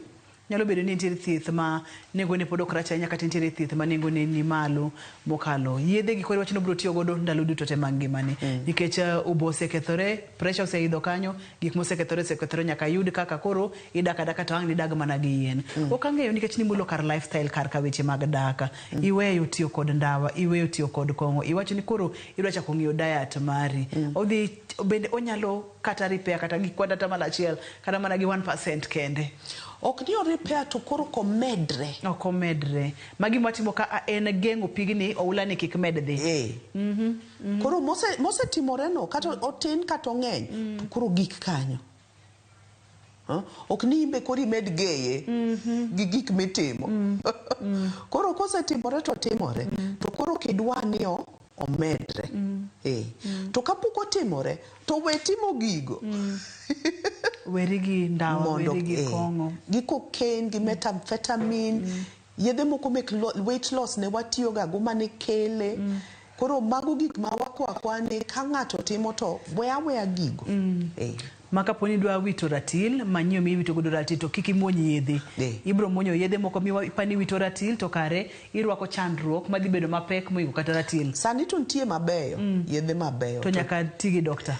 nyalo bedo ni nitiere thieth ma nengo ne pod ok rach ahinya, kata nitiere thieth ma nengo ne ni malo mokalo. Yedhe gi koro wachno bro tiyo godo ndalo duto te mag ngimani. Nikech obo osekethore, pressure oseidho kanyo, gik mosekethore nyaka yud kaka koro idak adaka to ang' nidag mana gi yien. Ok ang'eyo nikech nimulo kar lifestyle kar ka weche mag daka. Iweyo tiyo kod ndawa, iweyo tiyo kod kong'o. Iwacho ni koro idwa chako ng'iyo diet mari. Odhi bende onyalo kata repair kata gi kwada tamala achiel kata mana gi 1% kende. Ok ni repair to koro komedre. Okomedre. Magi matimo ka en geng'o pigni oula ni kik med dhi. Koro mose timoreno kata otin kata ng'eny, to koro gik kanyo. Ok ni imbe kori med geye gi gik mitimo. Koro kose timore to timore. To koro kidwa ni omedre. To kapok otimore, to we timo gigo. Weri gi ndawa, weri gi kong'o. Gi cocaine, gi methamphetamine, yedhe moko mek weight loss ne watiyo ga go mane kele. Koro mago gik ma wakwa ni ka ng'ato timo to weya gigo. Maka poni dwa wito ratil, manyo mi wito godo ratil to kiki muonyi yedhe. Ibro muonyo yedhe moko mi pani wito ratil to kare irwako chandruok madhi bedo mapek moingo kata ratil. Sani to ntie mabeyo, yedhe mabeyo. To nyaka tigi dokta.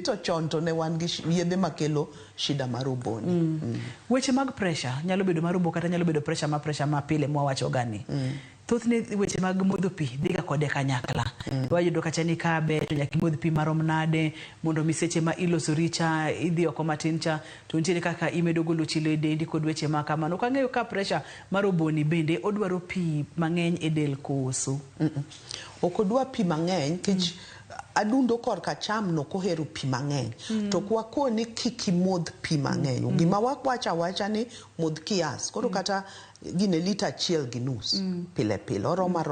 To chon to ne wan gi yedhe makelo shida mar obone. Weche mag pressure nyalo bedo mar obo kata nyalo bedo pressure ma pile mwawacho gani. Thothne weche mag modho pi dhiga kode kanyakla. Wayudo kacha ni kabe to nyaka modh pi marom nade mondo miseche ma iloso richa idhi oko matin cha to nitiere kaka imedo golo chilo e dendi kod weche ma kamano. Ok ang'eyo ka pressure mar oboni bende odwaro pi mang'eny e del koso. Ok odwa pi mang'eny kech adundo korka cham no kohero pi mang'eny. To kwa koni kiki modh pi mang'eny. Gima wacha ni modh kias. Koro kata gine lita achiel gi nus pile roma.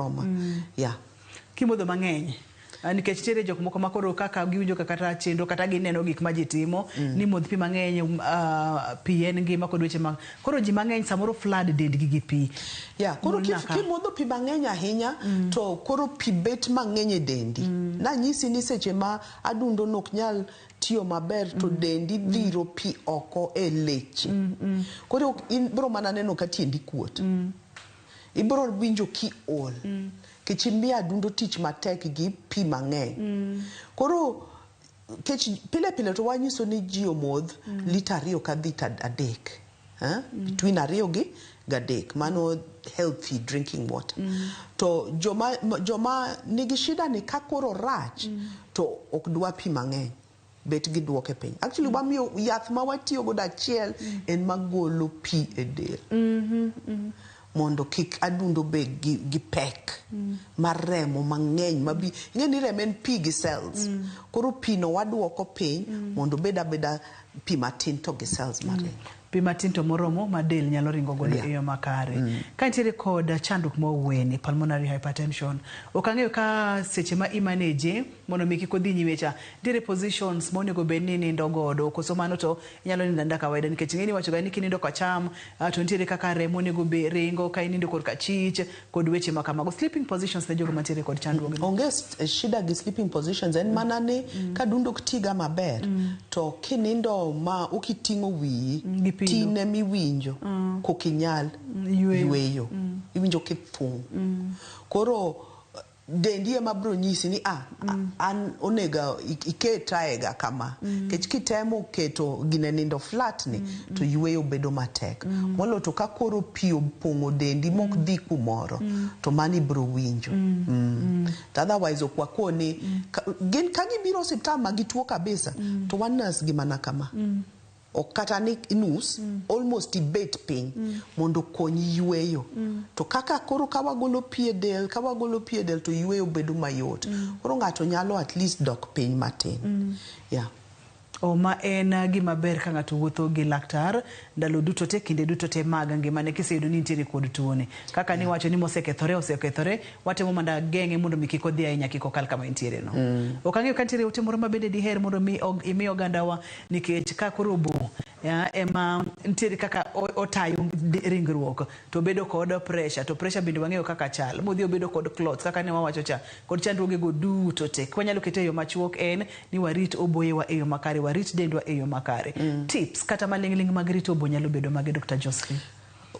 Kimodho mang'eny. Nikech tiere jok moko makoro kaka giwinjo kata chendo kata gineno gik ma ji timo ni modh pi mang'eny, pi en ngima kod weche mag koro ji mang'eny samoro flood dendgi gi pi. Koro kimodho pi mang'eny ahinya to koro pi bet mang'eny e dendi. Nanyisi ni seche ma adundo nok nyal tiyo maber to dendi dhiro pi oko e leche. Koro ibro mana neno ka tiendi kuot. Ibro winjo ki ol. Kech imiya adundo tich matek gi pi mang'eny. Koro kech pile to wanyiso ni ji omodh lita 2 ka lita 3. Between 2 gi 3. Mano healthy drinking water. To joma nigi shida ni ka koro rach to ok dwa pi mang'eny. bet giduoke piny. Actually wamiyo yath ma watiyo godo achiel en magolo pi e del. Mondo kik adundo be gi pek mar remo mang'eny mabi ing'e ni remo en pi gi cells. Koro pi no waduoko piny mondo beda pi matin to gi cells mare. Pi matin to moromo ma del nyalo ringo godo e yo makare. Ka nitiere kod chandruok mowene pulmonary hypertension, ok ang'eyo ka seche ma imanage mondo mi kik odhi nyime cha, nitiere positions monego bed ni nindo godo, koso mano to inyalo nindo nda kawaida nikech ng'eni wacho ga ni kinindo ka cham to nitiere kaka remo onego be ringo ka inindo kod kachich kod weche makamago. Sleeping positions ne jogo mantiere kod chandruok. Onge shida gi sleeping positions en mana ni ka dundo ktiga maber to kinindo ma ukiting'o wiyi tine miwinjo kokinyal yueyo iwinjo kithung. Koro dendi ema bro nyisi ni an onega iketaega kama kech kitemo keto gine nindo flat ni to yueyo bedo matek molo to ka koro pi opong'o dendi mok dhi kumoro to mani bro winjo. Otherwise okwakoni gin ka gibiro osiptal ma gituo kabisa to wan nurse gi mana kama okata ni nus almost ibet piny mondo konyi yueyo. To kaka koro kawagolo pie del to yueyo bedo mayot. Koro ng'ato nyalo at least dok piny matin. Ma en gima ber ka ng'ato wuotho gi laktar ndalo duto te kinde duto te mag ngimane kiseyudo ni nitiere kod tuone. Kaka ni wacho ni mosekethore watemo manda geng'e mondo mi kik odhi ahinya kik okal kama nitiere no. Ok ang'eyo ka nitiere ote moro mabende diher mondo mi imi ogandawa nikech ka koro obo ema nitiere kaka otayo ringruok to bedo kod pressure to pressure bende wang'eyo kaka chal modhi obedo kod clots kaka ne wawacho cha kod chandruoge go duto te kwanyalo kete yo machuok en ni warit oboyewa e yo makare, warit dendwa e yo makare. Tips kata maling'ling mag rito obo nyalo bedo mage Dr. Josephine?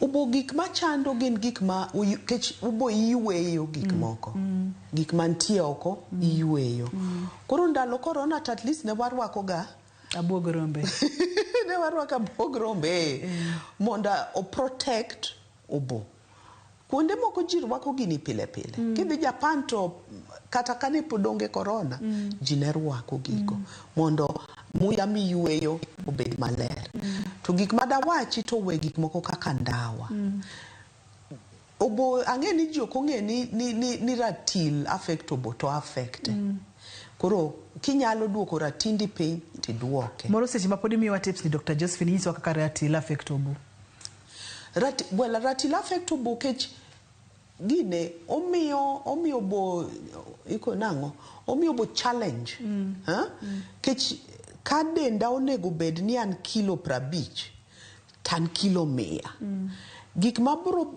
Ubo gik machando gin gik ma kech ubo yueyo gik moko. Gik mantie oko yueyo. Koro ndalo corona at least ne warwako ga abuog rombe. Ne warwako abuog rombe monda o protect obo. Kuonde moko ji rwako gini pile. Kidhi Japan to kata kane podonge corona ji ne rwako gigo mondo muya miyueyo obed maler. To gik madawachi to we gik moko kaka ndawa. Obo ang'e ni ji ok ong'e ni ratil affect obo to affect. Koro kinyalo duoko ratindi piny tiduoke. Moro seche ma podi miwa tips ni Dr. Josephine nyiso kaka ratil affect obo. Ratil affect obo kech gine omiyo bo iko nango omiyo bo challenge. Kech ka denda onego bed ni an kilo 50 tan kilo 100. Gik mabro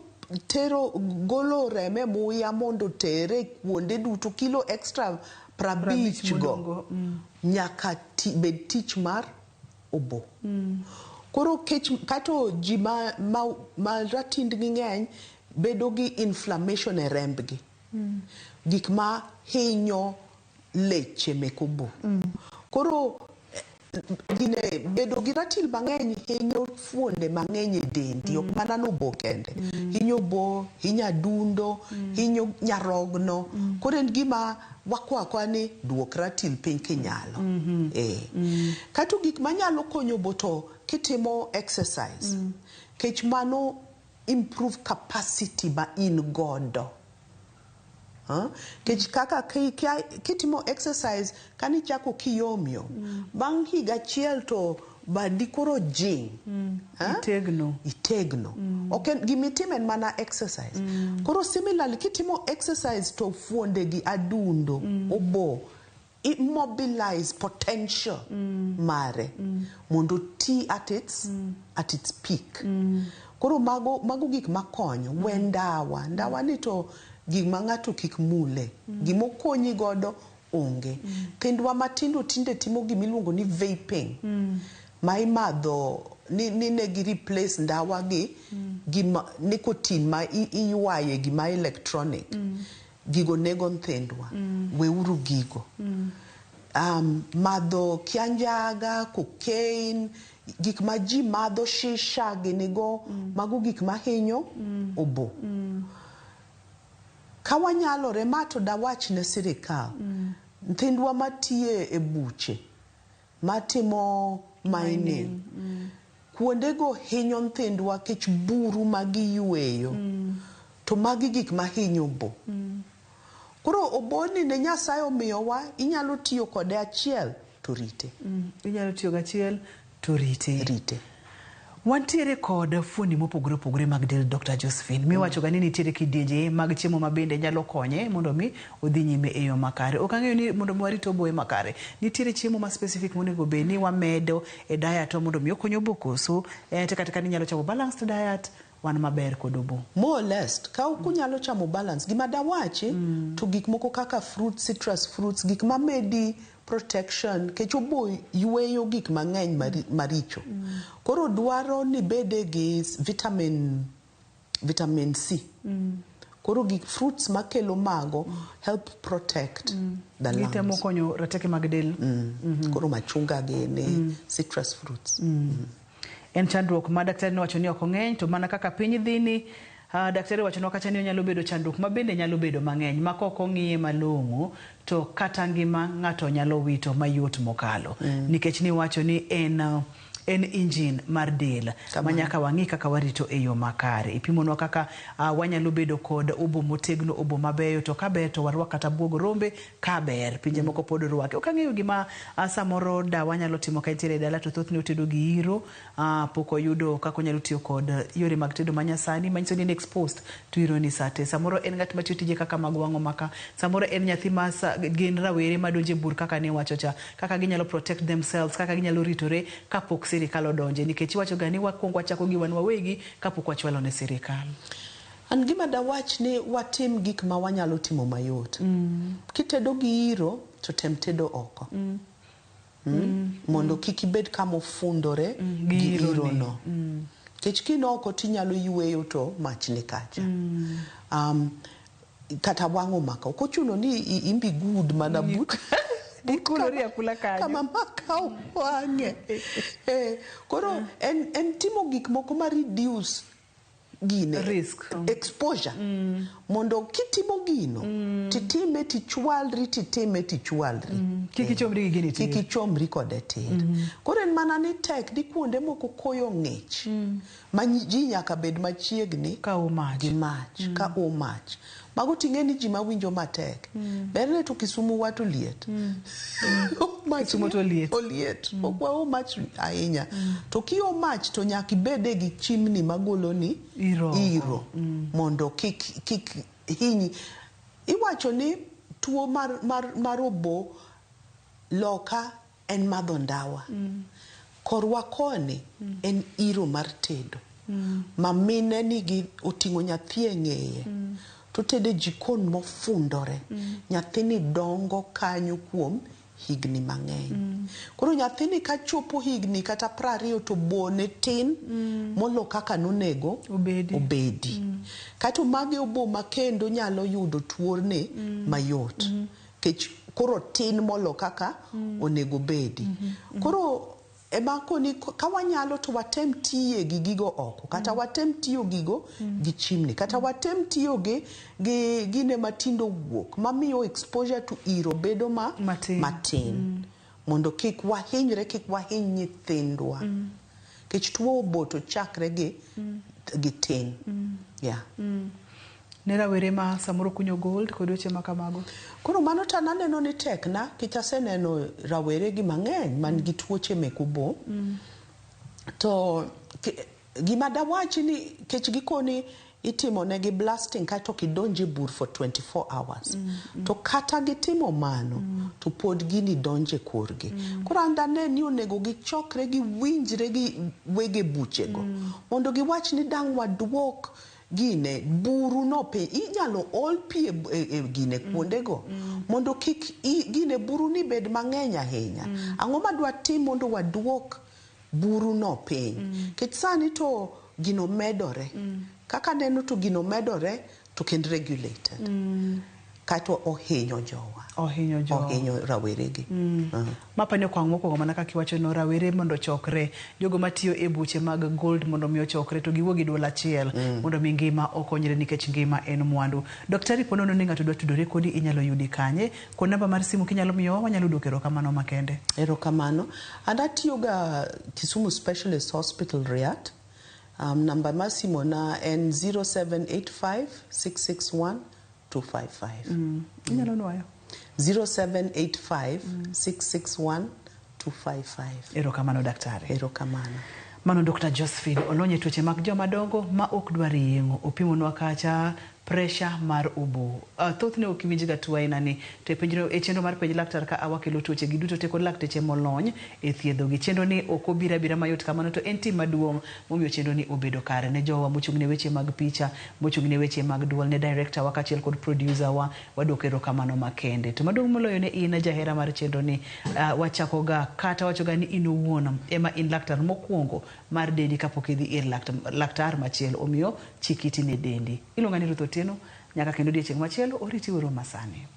tero golo reme muya mondo tere kuonde duto kilo extra 50 go nyaka bed tich mar obo. Koro kech kato ji ma ratind ng'eny bedo gi inflammation e rembgi. Gik ma hinyo leche mek obo. Koro gine bedo gi ratil mang'eny hinyo fuonde mang'eny e dendi ok mana nobo kende. Hinyo obo, hinyo adundo, hinyo nyarogno. Koro en gima wakwa ni duok ratil piny kinyalo. Kato gik manyalo konyo obo to kitimo exercise. Kech mano improve capacity ba in godo. Kech kaka kitimo exercise kani chako kiyomyo bang' higa achiel to badi koro jing itegno. Okay, gimitime mana exercise. Koro similarly kitimo exercise to fuonde gi adundo obo immobilize potential mare mondo ti at its peak. Koro mago gik makonyo. Ndawa ni to gik ma ng'ato kik mule. Gimokonyi godo onge. Kendwa matindo tinde timo gimiluongo ni vaping. Ma imadho ni ne gi replace ndawa gi nicotine ma iywaye gima electronic. Gigo nego nthendwa. Weuru gigo. Madho kianjaga, cocaine, gik ma ji madho shisha ginigo, mago gik ma hinyo obo. Kawanyalore mato dawach ne sirikal. Nthendwa matie e buche matimo mining. Kuondego hinyo nyithindwa kech buru magiyueyo. To magi gik mahinyo bo. Koro oboni ne Nyasaye omiyowa inyalo tiyo kode achiel to rite. Inyalo tiyo gachiel to rite. Wantiere kod fuoni mopogore opogore mag del Dr. Josephine. Miwacho ga ni nitiere kidienje mag chiemo mabende nyalo konye mondo mi odhi nyime e yo makare. Ok ang'eyo ni mondo mi warito obo e makare. Nitiere chiemo ma specific monego be ni wamedo e diet mondo mi okonyo obo koso. Kata ni nyalo chamo balanced diet wan maber kod obo. More or less, ka kunyalo chamo balance. Gima dawachi to gik moko kaka fruits, citrus fruits, gik mamedi protection kech obo yueyo gik mang'eny maricho. Koro dwaro ni bede gi vitamin C. Koro gik fruits makelo mago help protect the lungs. Gitemo konyo rateke mag del. Koro machunga gene, citrus fruits. En chandruok ma daktari nowacho ni ok ng'eny to mana kaka piny dhini. Daktari wacho no kacha ni nyalo bedo chandruok ma bende nyalo bedo mang'eny ma kok ong'iye malong'o to kata ngima ng'ato nyalo wito mayot mokalo. Nikech ni wacho ni en engine mar del manyaka wang'i kaka warito e yo makare. Ipimonwa kaka wanyalo bedo kod obo motegno, obo mabeyo, to kaber to warwak kata buog rombe kaber. Pinje moko pod rwake. Ok ang'eyo gima samoro dawa nyalo timo ka itiere dala to thothne otedo gi iro. Pok oyudo kaka onyalo tiyo kod yore mag tedo manyasani manyiso ni exposed to iro ni sate. Samoro en ng'at matiyo tije kaka mag wang'o maka. Samoro en nyathi ma gin rawere madonje bur kaka ne wacho cha. Kaka ginyalo protect themselves, kaka ginyalo ritore kapok sirikal odonje. Nikech wacho ga ni wakwongo wachako gi wan wawegi kapok wachwalo ne sirikal. An gima dawach ni watim gik ma wanyalo timo mayot. Kitedo gi iro to tem tedo oko. Mondo kik ibed kama ofundore gi iro no. Kech kinoko tinyalo yueyo to mach ni kacha. Kata wang'o maka. Ok ochuno ni imbi good mana but. Kama maka wang'e. Koro en timo gik moko ma reduce gine risk exposure. Mondo kitimo gino titime tichwalri titime tichwalri. Kikichomri gi gini tir. Kikichomri kode tir. Koro en mana ni tek di kuonde moko koyo ng'ich. Ma ji nyaka bed machiegni ka omach. Gi mach. Ka omach. Mago ting'e ni ji mawinjo matek. Berne to Kisumu watu liet. Kisumu to liet. Oliet. Okwa omach ahinya. To ki omach to nyaka ibede gi chimni magolo ni iro. Mondo kik hinyi. Iwacho ni tuo mar obo loka en madho ndawa. Korwa koni en iro mar tedo. Mamine nigi oting'o nyathi e ng'eye. To tede jikon mofundore. Nyathini dongo kanyo kuom higni mang'eny. Koro nyathini ka chopo higni kata 20 to bone tin molo kaka nonego obedi. Kato mage obo makendo nyalo yudo tuorne mayot. Kech koro tin molo kaka onego bedi. Koro emako ni kawanyalo to watem tiye gi gigo oko. Kata watem tiyo gigo gi chimni. Kata watem tiyo gi gine matindo wuok. Mamiyo exposure to iro bedo matin. Mondo kik wahinyre, kik wahiny nyithindwa. Kech tuo obo to chakre gi tin. Yeah. Ne rawere ma samoro kunyo gold kod weche makamago. Koro mano ta naneno ni tekna kech aseneno rawere gi mang'eny man gi tuoche mek obo. To gima dawachi ni kech gikoni itimo negi blasting kato kidonje bur for 24 hours. To kata gitimo mano to pod gini donje korgi. Koro andane ni onego gichokre gi winjre gi wege buchego. Mondo giwach ni dang' waduok gine buru no pe inyalo ol pie gine kuondego mondo kik gine buru ni bed mang'eny ahinya. Ang'o madwa tim mondo waduok buru no piny. Kech sani to gino medore. Kaka neno to gino medore to kend regulated. kato ohinyo jowa. Ohinyo raweregi. Mapani okwang' mokwongo mana kaka iwacho no rawere mondo chokre, jogo matiyo e buche mag gold mondo mi ochokre to giwuo gi duol achiel mondo mi ngima okonyre nikech ngima en mwandu. Daktari ponono ni ng'ato dwa tudore kodi inyalo yudi kanye? Kod namba mar simu kinyalo miyowa wanyalo duoko erokamano makende. Erokamano. And atiyo ga Kisumu Specialist Hospital Riat. Namba mar simu na en 0785 661 255. Inyalo nuayo. 0785 661 255. Erokamano daktari. Erokamano. Mano Dr. Josephine olonye tuoche mag joma dongo ma ok dwar yeng'o. Opimonwa kacha pressure mar ubu. Thothne ok iwinjga tuo aina ni to e chenro mar penj laktar ka awakelo tuoche gi duto te kod lakteche molony e thiedho gi. Chenro ni ok obira mayot kamano to en tim maduong' momiyo chenro ni obedo kare ne jowa mochung' ne weche mag picha, mochung' ne weche mag duol, ne director wa kachiel kod producer wa, wadwoko erokamano makende. To maduong' moloyo ne in jahera mar chenro ni, wachako ga kata wacho ga ni in owuon ema in laktar mokwongo mar dendi kapok idhi ir laktar machielo, omiyo chikiti ne dendi. Iluonga ni Ruth Otieno, nyaka kendo odiechieng' machielo oriti uru masani.